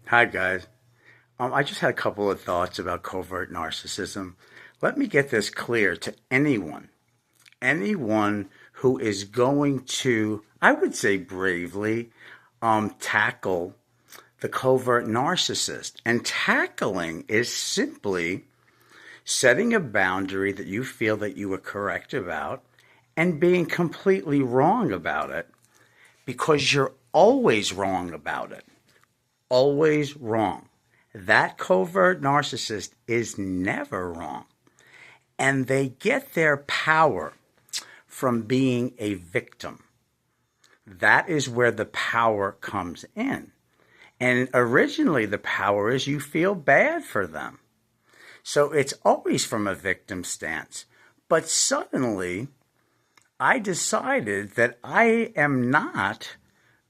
Hi, guys. I just had a couple of thoughts about covert narcissism. Let me get this clear to anyone who is going to, I would say bravely, tackle the covert narcissist. And tackling is simply setting a boundary that you feel that you were correct about and being completely wrong about it because you're always wrong about it. Always wrong. That covert narcissist is never wrong. And they get their power from being a victim. That is where the power comes in. And originally, the power is you feel bad for them. So it's always from a victim stance. But suddenly, I decided that I am not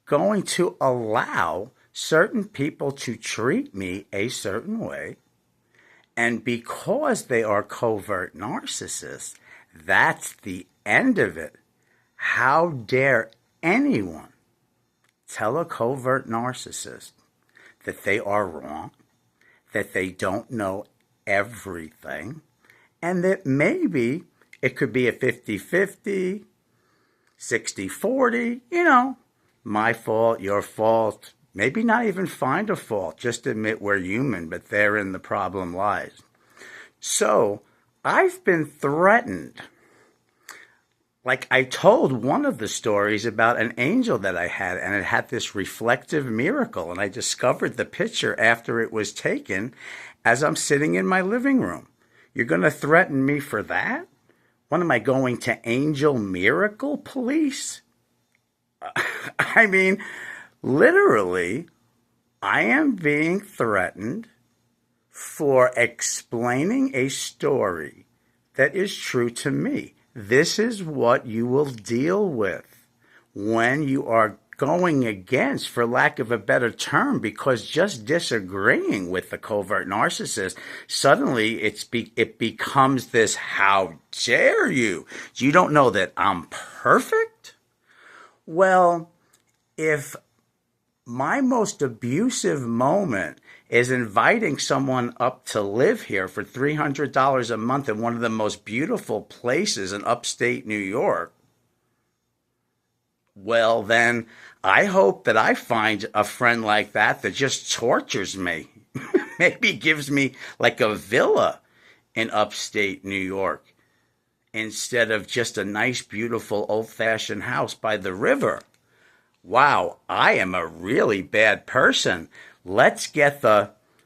going to allow certain people to treat me a certain way. And because they are covert narcissists, that's the end of it. How dare anyone tell a covert narcissist that they are wrong, that they don't know everything, and that maybe it could be a 50-50, 60-40, my fault, your fault. Maybe not even find a fault, just admit we're human, but therein the problem lies. So I've been threatened. Like I told one of the stories about an angel that I had, and it had this reflective miracle, and I discovered the picture after it was taken as I'm sitting in my living room. You're going to threaten me for that? What am I going to angel miracle police? I mean, literally, I am being threatened for explaining a story that is true to me. This is what you will deal with when you are going against, for lack of a better term, because just disagreeing with the covert narcissist, suddenly it becomes this, how dare you? You don't know that I'm perfect? Well, if my most abusive moment is inviting someone up to live here for $300 a month in one of the most beautiful places in upstate New York, well, then I hope that I find a friend like that that just tortures me. Maybe gives me like a villa in upstate New York instead of just a nice, beautiful, old-fashioned house by the river. Wow, I am a really bad person. Let's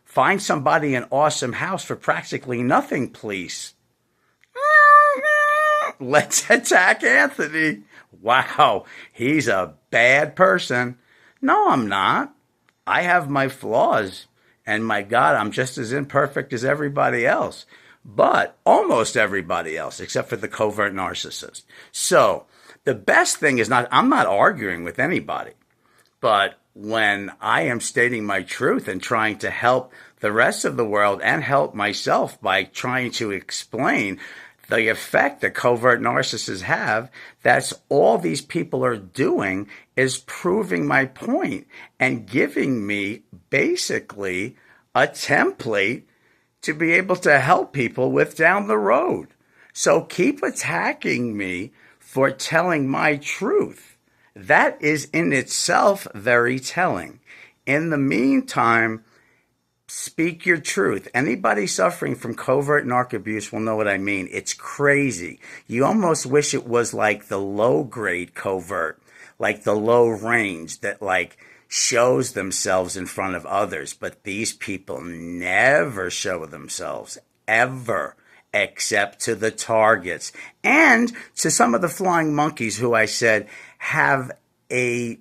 find somebody an awesome house for practically nothing, please. Let's attack Anthony. Wow, he's a bad person. No, I'm not. I have my flaws. And my God, I'm just as imperfect as everybody else. But almost everybody else, except for the covert narcissist. So the best thing is I'm not arguing with anybody. But when I am stating my truth and trying to help the rest of the world and help myself by trying to explain the effect that covert narcissists have, that's all these people are doing is proving my point and giving me basically a template to be able to help people with down the road. So keep attacking me for telling my truth. That is in itself very telling. In the meantime, speak your truth. Anybody suffering from covert narc abuse will know what I mean. It's crazy. You almost wish it was like the low-grade covert, like the low range that shows themselves in front of others. But these people never show themselves, ever, except to the targets and to some of the flying monkeys who I said have a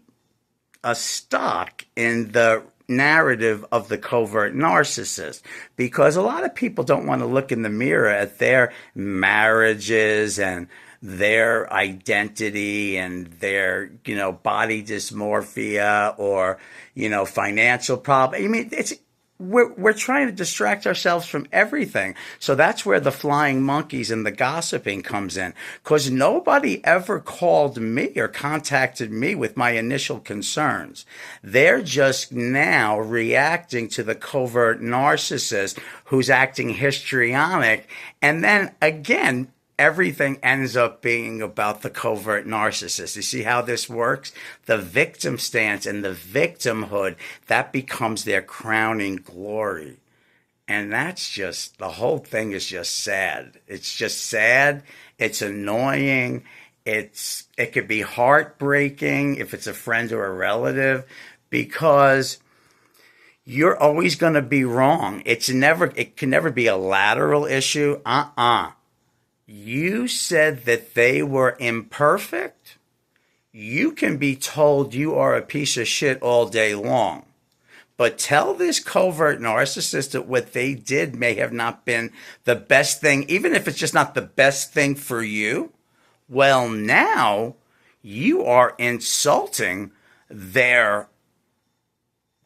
stock in the narrative of the covert narcissist, because a lot of people don't want to look in the mirror at their marriages and their identity and their, body dysmorphia or, financial problem. I mean, we're trying to distract ourselves from everything. So that's where the flying monkeys and the gossiping comes in. Because nobody ever called me or contacted me with my initial concerns. They're just now reacting to the covert narcissist who's acting histrionic. And then again, everything ends up being about the covert narcissist. You see how this works? The victim stance and the victimhood, that becomes their crowning glory. And that's just, the whole thing is just sad. It's just sad. It's annoying. It could be heartbreaking if it's a friend or a relative, because you're always going to be wrong. It can never be a lateral issue. You said that they were imperfect. You can be told you are a piece of shit all day long. But tell this covert narcissist that what they did may have not been the best thing, even if it's just not the best thing for you. Well, now you are insulting their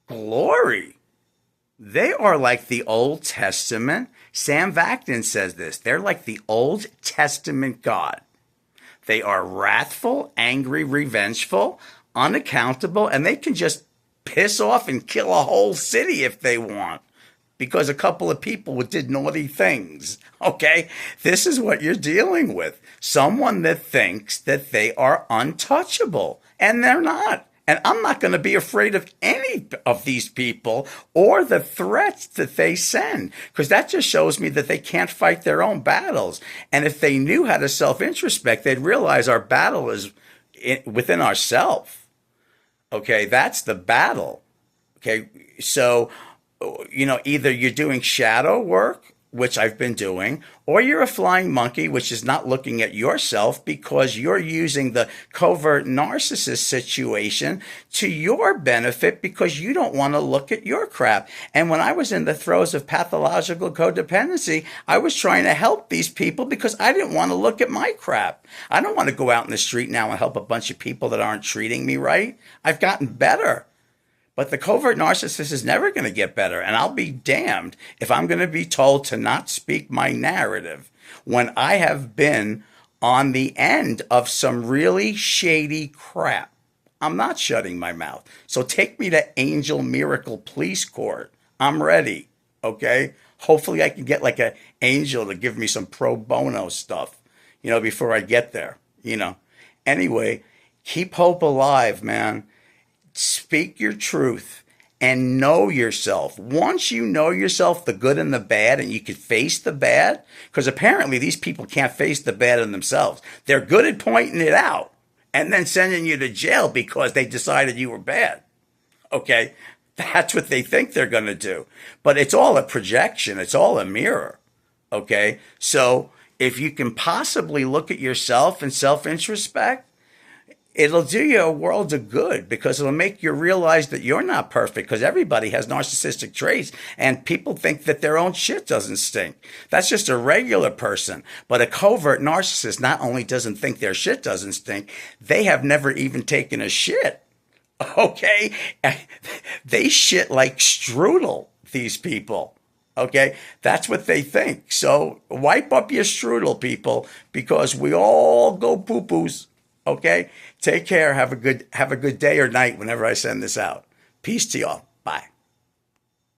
glory. They are like the Old Testament. Sam Vaknin says this. They're like the Old Testament God. They are wrathful, angry, revengeful, unaccountable, and they can just piss off and kill a whole city if they want because a couple of people did naughty things. Okay? This is what you're dealing with. Someone that thinks that they are untouchable, and they're not. And I'm not going to be afraid of any of these people or the threats that they send, because that just shows me that they can't fight their own battles. And if they knew how to self-introspect, they'd realize our battle is within ourselves. Okay, that's the battle. Okay, so, either you're doing shadow work, which I've been doing, or you're a flying monkey, which is not looking at yourself because you're using the covert narcissist situation to your benefit because you don't want to look at your crap. And when I was in the throes of pathological codependency, I was trying to help these people because I didn't want to look at my crap. I don't want to go out in the street now and help a bunch of people that aren't treating me right. I've gotten better. But the covert narcissist is never going to get better. And I'll be damned if I'm going to be told to not speak my narrative when I have been on the end of some really shady crap. I'm not shutting my mouth. So take me to Angel Miracle Police Court. I'm ready. Okay? Hopefully I can get like an angel to give me some pro bono stuff, before I get there, Anyway, keep hope alive, man. Speak your truth and know yourself. Once you know yourself, the good and the bad, and you can face the bad, because apparently these people can't face the bad in themselves. They're good at pointing it out and then sending you to jail because they decided you were bad. Okay? That's what they think they're going to do. But it's all a projection. It's all a mirror. Okay? So if you can possibly look at yourself and self-introspect, it'll do you a world of good because it'll make you realize that you're not perfect, because everybody has narcissistic traits and people think that their own shit doesn't stink. That's just a regular person. But a covert narcissist not only doesn't think their shit doesn't stink, they have never even taken a shit. Okay? They shit like strudel, these people. Okay? That's what they think. So wipe up your strudel, people, because we all go poo-poos. Okay? Take care. Have a good day or night whenever I send this out. Peace to y'all. Bye.